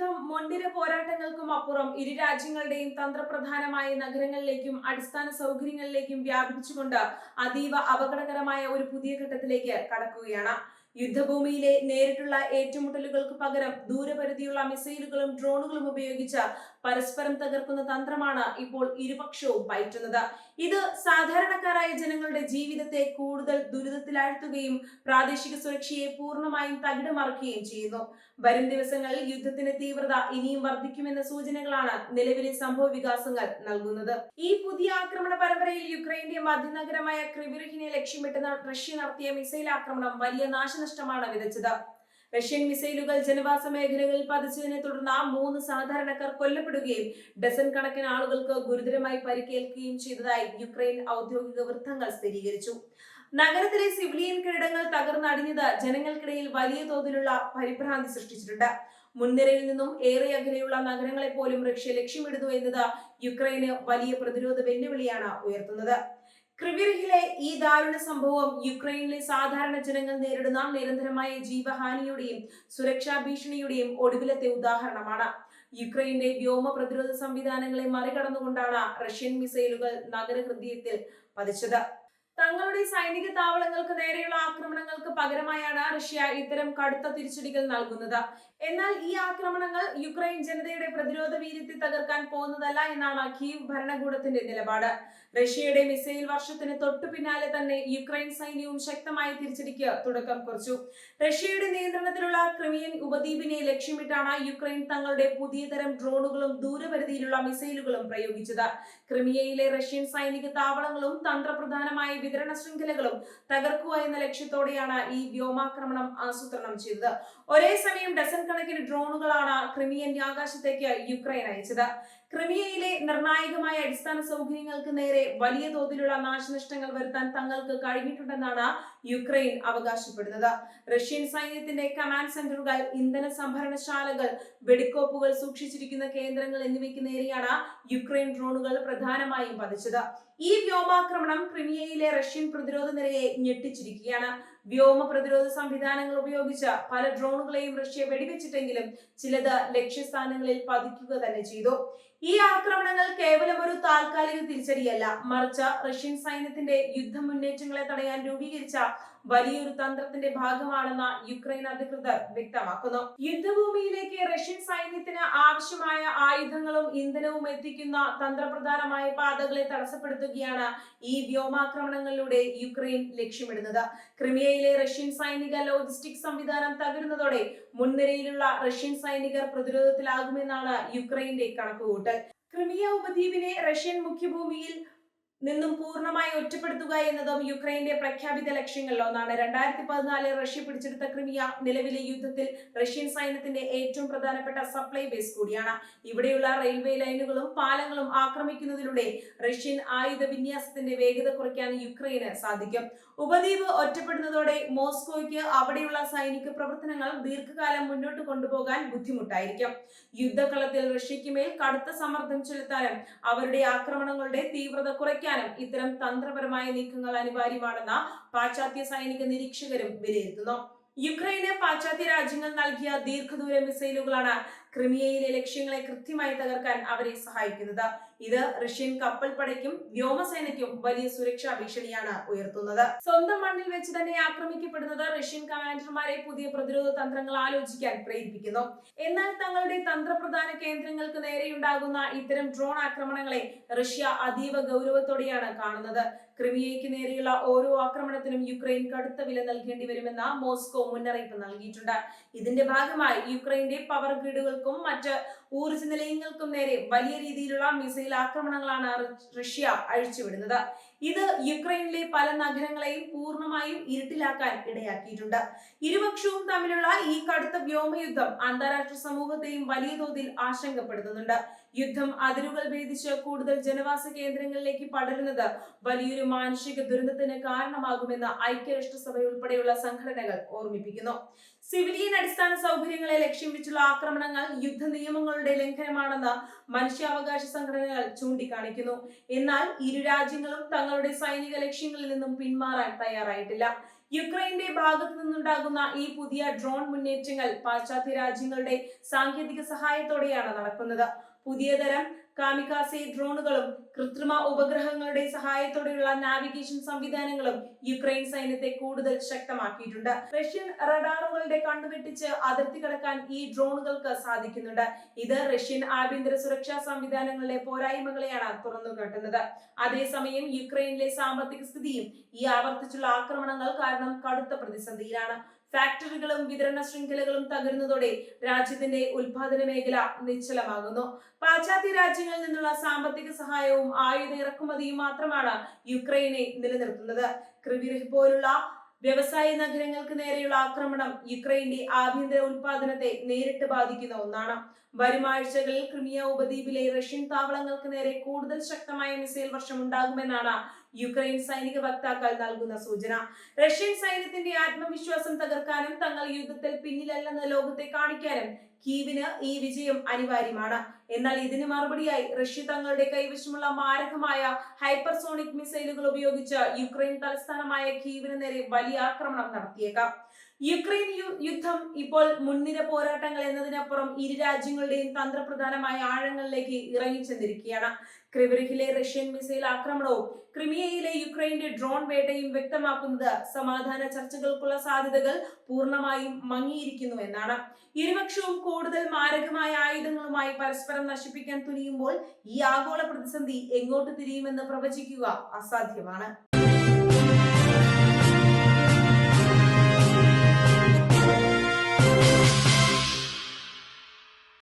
യുദ്ധം മുൻനിര പോരാട്ടങ്ങൾക്കും അപ്പുറം ഇരു രാജ്യങ്ങളുടെയും തന്ത്രപ്രധാനമായ നഗരങ്ങളിലേക്കും അടിസ്ഥാന സൗകര്യങ്ങളിലേക്കും വ്യാപിച്ചുകൊണ്ട് അതീവ അപകടകരമായ ഒരു പുതിയ ഘട്ടത്തിലേക്ക് കടക്കുകയാണ്. യുദ്ധഭൂമിയിലെ നേരിട്ടുള്ള ഏറ്റുമുട്ടലുകൾക്ക് പകരം ദൂരപരിധിയുള്ള മിസൈലുകളും ഡ്രോണുകളും ഉപയോഗിച്ച് പരസ്പരം തകർക്കുന്ന തന്ത്രമാണ് ഇപ്പോൾ ഇരുപക്ഷവും പയറ്റുന്നത്. ഇത് സാധാരണക്കാരായ ജനങ്ങളുടെ ജീവിതത്തെ കൂടുതൽ ദുരിതത്തിലാഴ്ത്തുകയും പ്രാദേശിക സുരക്ഷയെ പൂർണ്ണമായും തകിടമറിക്കുകയും ചെയ്യുന്നു. വരും ദിവസങ്ങളിൽ യുദ്ധത്തിന്റെ തീവ്രത ഇനിയും വർദ്ധിക്കുമെന്ന സൂചനകളാണ് നിലവിലെ സംഭവ വികാസങ്ങൾ നൽകുന്നത്. ഈ പുതിയ ആക്രമണ പരമ്പരയിൽ യുക്രൈന്റെ മധ്യനഗരമായ ക്രിവിറിഹിനെ ലക്ഷ്യമിട്ട് റഷ്യ നടത്തിയ മിസൈൽ ആക്രമണം വലിയ നാശനഷ്ടമാണ് വിതച്ചത്. റഷ്യൻ മിസൈലുകൾ ജനവാസ മേഖലകളിൽ പതിച്ചതിനെ തുടർന്ന് 3 സാധാരണക്കാർ കൊല്ലപ്പെടുകയും ഡസൻ കണക്കിന് ആളുകൾക്ക് ഗുരുതരമായി പരിക്കേൽക്കുകയും ചെയ്തതായി യുക്രൈൻ ഔദ്യോഗിക വൃത്തങ്ങൾ സ്ഥിരീകരിച്ചു. നഗരത്തിലെ സിവിലിയൻ കെട്ടിടങ്ങൾ തകർന്നടിഞ്ഞത് ജനങ്ങൾക്കിടയിൽ വലിയ തോതിലുള്ള പരിഭ്രാന്തി സൃഷ്ടിച്ചിട്ടുണ്ട്. മുൻനിരയിൽ നിന്നും ഏറെ അകലെയുള്ള നഗരങ്ങളെ പോലും റഷ്യ ലക്ഷ്യമിടുന്നു എന്നത് യുക്രൈന് വലിയ പ്രതിരോധ വെല്ലുവിളിയാണ് ഉയർത്തുന്നത്. ക്രിവിറിഹിലെ ഈ ദാരുണ സംഭവം യുക്രൈനിലെ സാധാരണ ജനങ്ങൾ നേരിടുന്ന നിരന്തരമായ ജീവഹാനിയുടെയും സുരക്ഷാ ഭീഷണിയുടെയും ഒടുവിലത്തെ ഉദാഹരണമാണ്. യുക്രൈന്റെ വ്യോമ പ്രതിരോധ സംവിധാനങ്ങളെ മറികടന്നുകൊണ്ടാണ് റഷ്യൻ മിസൈലുകൾ നഗരഹൃദയത്തിൽ പതിച്ചത്. തങ്ങളുടെ സൈനിക താവളങ്ങൾക്ക് നേരെയുള്ള ആക്രമണങ്ങൾക്ക് പകരമായാണ് റഷ്യ ഇത്തരം കടുത്ത തിരിച്ചടികൾ നൽകുന്നത്. എന്നാൽ ഈ ആക്രമണങ്ങൾ യുക്രൈൻ ജനതയുടെ പ്രതിരോധ വീര്യത്തെ തകർക്കാൻ പോകുന്നതല്ല എന്നാണ് കീവ് ഭരണകൂടത്തിന്റെ നിലപാട്. റഷ്യയുടെ മിസൈൽ വർഷത്തിന് തൊട്ടു പിന്നാലെ തന്നെ യുക്രൈൻ സൈന്യവും ശക്തമായ തിരിച്ചടിക്ക് തുടക്കം കുറിച്ചു. റഷ്യയുടെ നിയന്ത്രണത്തിലുള്ള ക്രിമിയൻ ഉപദ്വീപിനെ ലക്ഷ്യമിട്ടാണ് യുക്രൈൻ തങ്ങളുടെ പുതിയ തരം ഡ്രോണുകളും ദൂരപരിധിയിലുള്ള മിസൈലുകളും പ്രയോഗിച്ചത്. ക്രിമിയയിലെ റഷ്യൻ സൈനിക താവളങ്ങളും തന്ത്രപ്രധാനമായ വിതരണ ശൃംഖലകളും തകർക്കുക എന്ന ലക്ഷ്യത്തോടെയാണ് ഈ വ്യോമാക്രമണം ആസൂത്രണം ചെയ്തത്. ഒരേ സമയം ഡസൻ കണക്കിന് ഡ്രോണുകളാണ് ക്രിമിയൻ ആകാശത്തേക്ക് യുക്രൈൻ അയച്ചത്. ക്രിമിയയിലെ നിർണായകമായ അടിസ്ഥാന സൗകര്യങ്ങൾക്ക് നേരെ വലിയ തോതിലുള്ള നാശനഷ്ടങ്ങൾ വരുത്താൻ തങ്ങൾക്ക് കഴിഞ്ഞിട്ടുണ്ടെന്നാണ് യുക്രൈൻ അവകാശപ്പെടുന്നത്. റഷ്യൻ സൈന്യത്തിന്റെ കമാൻഡ് സെന്ററുകൾ, ഇന്ധന സംഭരണശാലകൾ, വെടിക്കോപ്പുകൾ സൂക്ഷിച്ചിരിക്കുന്ന കേന്ദ്രങ്ങൾ എന്നിവയ്ക്ക് നേരെയാണ് യുക്രൈൻ ഡ്രോണുകൾ പ്രധാനമായും പതിച്ചത്. ഈ വ്യോമാക്രമണം ക്രിമിയയിലെ റഷ്യൻ പ്രതിരോധ നിരയെ ഞെട്ടിച്ചിരിക്കുകയാണ്. വ്യോമ പ്രതിരോധ സംവിധാനങ്ങൾ ഉപയോഗിച്ച് പല ഡ്രോണുകളെയും റഷ്യ വെടിവെച്ചിട്ടെങ്കിലും ചിലത് ലക്ഷ്യസ്ഥാനങ്ങളിൽ പതിക്കുക തന്നെ ചെയ്തു. ഈ ആക്രമണങ്ങൾ കേവലം ഒരു താൽക്കാലിക തിരിച്ചടിയല്ല, മറിച്ച് റഷ്യൻ സൈന്യത്തിന്റെ യുദ്ധ മുന്നേറ്റങ്ങളെ തടയാൻ രൂപീകരിച്ച വലിയൊരു തന്ത്രത്തിന്റെ ഭാഗമാണെന്ന് യുക്രൈൻ അധികൃതർ വ്യക്തമാക്കുന്നു. യുദ്ധഭൂമിയിലേക്ക് റഷ്യൻ സൈന്യത്തിന് ആവശ്യമായ ആയുധങ്ങളും ഇന്ധനവും എത്തിക്കുന്ന തന്ത്രപ്രധാനമായ പാതകളെ തടസ്സപ്പെടുത്തുകയാണ് ഈ വ്യോമാക്രമണങ്ങളിലൂടെ യുക്രൈൻ ലക്ഷ്യമിടുന്നത്. ക്രിമിയയിലെ റഷ്യൻ സൈനിക ലോജിസ്റ്റിക് സംവിധാനം തകരുന്നതോടെ മുൻനിരയിലുള്ള റഷ്യൻ സൈനികർ പ്രതിരോധത്തിലാകുമെന്നാണ് യുക്രൈന്റെ കണക്കുകൂട്ടൽ. ക്രിമിയ ഉപദ്വീപിനെ റഷ്യൻ മുഖ്യഭൂമിയിൽ നിന്നും പൂർണ്ണമായി ഒറ്റപ്പെടുത്തുക എന്നതും യുക്രൈന്റെ പ്രഖ്യാപിത ലക്ഷ്യങ്ങളിൽ ഒന്നാണ്. 2014 റഷ്യ പിടിച്ചെടുത്ത ക്രിമിയ നിലവിലെ യുദ്ധത്തിൽ റഷ്യൻ സൈന്യത്തിന്റെ ഏറ്റവും പ്രധാനപ്പെട്ട സപ്ലൈ ബേസ് കൂടിയാണ്. ഇവിടെയുള്ള റെയിൽവേ ലൈനുകളും പാലങ്ങളും ആക്രമിക്കുന്നതിലൂടെ റഷ്യൻ ആയുധ വിന്യാസത്തിന്റെ വേഗത കുറയ്ക്കാൻ യുക്രൈന് സാധിക്കും. ഉപദ്വീപ് ഒറ്റപ്പെടുന്നതോടെ മോസ്കോയ്ക്ക് അവിടെയുള്ള സൈനിക പ്രവർത്തനങ്ങൾ ദീർഘകാലം മുന്നോട്ട് കൊണ്ടുപോകാൻ ബുദ്ധിമുട്ടായിരിക്കും. യുദ്ധകളത്തിൽ റഷ്യയ്ക്ക് മേൽ കടുത്ത സമ്മർദ്ദം ചെലുത്താനും അവരുടെ ആക്രമണങ്ങളുടെ തീവ്രത കുറയ്ക്കാനും ഇത്തരം തന്ത്രപരമായ നീക്കങ്ങൾ അനിവാര്യമാണെന്ന് പാശ്ചാത്യ സൈനിക നിരീക്ഷകരും വിലയിരുത്തുന്നു. യുക്രൈന് പാശ്ചാത്യ രാജ്യങ്ങൾ നൽകിയ ദീർഘദൂര മിസൈലുകളാണ് ക്രിമിയയിലെ ലക്ഷ്യങ്ങളെ കൃത്യമായി തകർക്കാൻ അവരെ സഹായിക്കുന്നത്. ഇത് റഷ്യൻ കപ്പൽപ്പടയ്ക്കും വ്യോമസേനയ്ക്കും വലിയ സുരക്ഷാ ഭീഷണിയാണ് ഉയർത്തുന്നത്. സ്വന്തം മണ്ണിൽ വെച്ച് തന്നെ ആക്രമിക്കപ്പെടുന്നത് റഷ്യൻ കമാൻഡർമാരെ പുതിയ പ്രതിരോധ തന്ത്രങ്ങൾ ആലോചിക്കാൻ പ്രേരിപ്പിക്കുന്നു. എന്നാൽ തങ്ങളുടെ തന്ത്രപ്രധാന കേന്ദ്രങ്ങൾക്ക് നേരെയുണ്ടാകുന്ന ഇത്തരം ഡ്രോൺ ആക്രമണങ്ങളെ റഷ്യ അതീവ ഗൗരവത്തോടെയാണ് കാണുന്നത്. ക്രിമിയയ്ക്ക് നേരെയുള്ള ഓരോ ആക്രമണത്തിനും യുക്രൈൻ കടുത്ത വില നൽകേണ്ടി വരുമെന്ന് മോസ്കോ മുന്നറിയിപ്പ് നൽകിയിട്ടുണ്ട്. ഇതിന്റെ ഭാഗമായി യുക്രൈന്റെ പവർ ഗ്രിഡുകൾക്കും മറ്റ് ഊർജ്ജ നിലയങ്ങൾക്കും നേരെ വലിയ രീതിയിലുള്ള മിസൈൽ ആക്രമണങ്ങളാണ് റഷ്യ അഴിച്ചുവിടുന്നത്. ഇത് യുക്രൈനിലെ പല നഗരങ്ങളെയും പൂർണ്ണമായും ഇരുട്ടിലാക്കാൻ ഇടയാക്കിയിട്ടുണ്ട്. ഇരുപക്ഷവും തമ്മിലുള്ള ഈ കടുത്ത വ്യോമയുദ്ധം അന്താരാഷ്ട്ര സമൂഹത്തെയും വലിയ തോതിൽ ആശങ്കപ്പെടുത്തുന്നുണ്ട്. യുദ്ധം അതിരുകൾ ഭേദിച്ച് കൂടുതൽ ജനവാസ കേന്ദ്രങ്ങളിലേക്ക് പടരുന്നത് വലിയൊരു മാനുഷിക ദുരന്തത്തിന് കാരണമാകുമെന്ന് ഐക്യരാഷ്ട്രസഭ ഉൾപ്പെടെയുള്ള സംഘടനകൾ ഓർമ്മിപ്പിക്കുന്നു. സിവിലിയൻ അടിസ്ഥാന സൗകര്യങ്ങളെ ലക്ഷ്യം വെച്ചുള്ള ആക്രമണങ്ങൾ യുദ്ധ നിയമങ്ങളുടെ ലംഘനമാണെന്ന് മനുഷ്യാവകാശ സംഘടനകൾ ചൂണ്ടിക്കാണിക്കുന്നു. എന്നാൽ ഇരു രാജ്യങ്ങളും തങ്ങളുടെ സൈനിക ലക്ഷ്യങ്ങളിൽ നിന്നും പിന്മാറാൻ തയ്യാറായിട്ടില്ല. യുക്രൈന്റെ ഭാഗത്തു നിന്നുണ്ടാകുന്ന ഈ പുതിയ ഡ്രോൺ മുന്നേറ്റങ്ങൾ പാശ്ചാത്യ രാജ്യങ്ങളുടെ സാങ്കേതിക സഹായത്തോടെയാണ് നടക്കുന്നത്. പുതിയ തരം കാമിക്കാസെ ഡ്രോണുകളും കൃത്രിമ ഉപഗ്രഹങ്ങളുടെ സഹായത്തോടെയുള്ള നാവിഗേഷൻ സംവിധാനങ്ങളും യുക്രൈൻ സൈന്യത്തെ കൂടുതൽ ശക്തമാക്കിയിട്ടുണ്ട്. റഷ്യൻ റഡാറുകളുടെ കണ്ണുവെട്ടിച്ച് അതിർത്തി കടക്കാൻ ഈ ഡ്രോണുകൾക്ക് സാധിക്കുന്നുണ്ട്. ഇത് റഷ്യൻ ആഭ്യന്തര സുരക്ഷാ സംവിധാനങ്ങളിലെ പോരായ്മകളെയാണ് തുറന്നുകാട്ടുന്നത്. അതേസമയം യുക്രൈനിലെ സാമ്പത്തിക സ്ഥിതിയും ഈ ആവർത്തിച്ചുള്ള ആക്രമണങ്ങൾ കാരണം കടുത്ത പ്രതിസന്ധിയിലാണ്. ഫാക്ടറികളും വിതരണ ശൃംഖലകളും തകരുന്നതോടെ രാജ്യത്തിന്റെ ഉൽപാദന മേഖല നിശ്ചലമാകുന്നു. പാശ്ചാത്യ രാജ്യങ്ങളിൽ നിന്നുള്ള സാമ്പത്തിക സഹായവും ആയുധ ഇറക്കുമതിയും മാത്രമാണ് യുക്രൈനെ നിലനിർത്തുന്നത്. ക്രിവിവ് പോലുള്ള വ്യവസായ നഗരങ്ങൾക്ക് നേരെയുള്ള ആക്രമണം യുക്രൈന്റെ ആഭ്യന്തര ഉൽപാദനത്തെ നേരിട്ട് ബാധിക്കുന്ന ഒന്നാണ്. വരും ആഴ്ചകളിൽ ക്രിമിയ ഉപദ്വീപിലെ റഷ്യൻ താവളങ്ങൾക്ക് നേരെ കൂടുതൽ ശക്തമായ മിസൈൽ വർഷം ഉണ്ടാകുമെന്നാണ് യുക്രൈൻ സൈനിക വക്താക്കൾ നൽകുന്ന സൂചന. റഷ്യൻ സൈന്യത്തിന്റെ ആത്മവിശ്വാസം തകർക്കാനും തങ്ങൾ യുദ്ധത്തിൽ പിന്നിലല്ലെന്ന് ലോകത്തെ കാണിക്കാനും കീവിന് ഈ വിജയം അനിവാര്യമാണ്. എന്നാൽ ഇതിന് മറുപടിയായി റഷ്യ തങ്ങളുടെ കൈവശമുള്ള മാരകമായ ഹൈപ്പർസോണിക് മിസൈലുകൾ ഉപയോഗിച്ച് യുക്രൈൻ തലസ്ഥാനമായ കീവിന് നേരെ വലിയ ആക്രമണം നടത്തിയേക്കാം. യുക്രൈൻ യുദ്ധം ഇപ്പോൾ മുൻനിര പോരാട്ടങ്ങൾ എന്നതിനപ്പുറം ഇരു രാജ്യങ്ങളുടെയും തന്ത്രപ്രധാനമായ ആഴങ്ങളിലേക്ക് ഇറങ്ങിച്ചെന്നിരിക്കുകയാണ്. ക്രിവിറിലെ റഷ്യൻ മിസൈൽ ആക്രമണവും ക്രിമിയയിലെ യുക്രൈന്റെ ഡ്രോൺ വേട്ടയും വ്യക്തമാക്കുന്നത് സമാധാന ചർച്ചകൾക്കുള്ള സാധ്യതകൾ പൂർണ്ണമായും മങ്ങിയിരിക്കുന്നു എന്നാണ്. ഇരുപക്ഷവും കൂടുതൽ മാരകമായ ആയുധങ്ങളുമായി പരസ്പരം നശിപ്പിക്കാൻ തുനിയുമ്പോൾ ഈ ആഗോള പ്രതിസന്ധി എങ്ങോട്ട് തിരിയുമെന്ന് പ്രവചിക്കുക അസാധ്യമാണ്.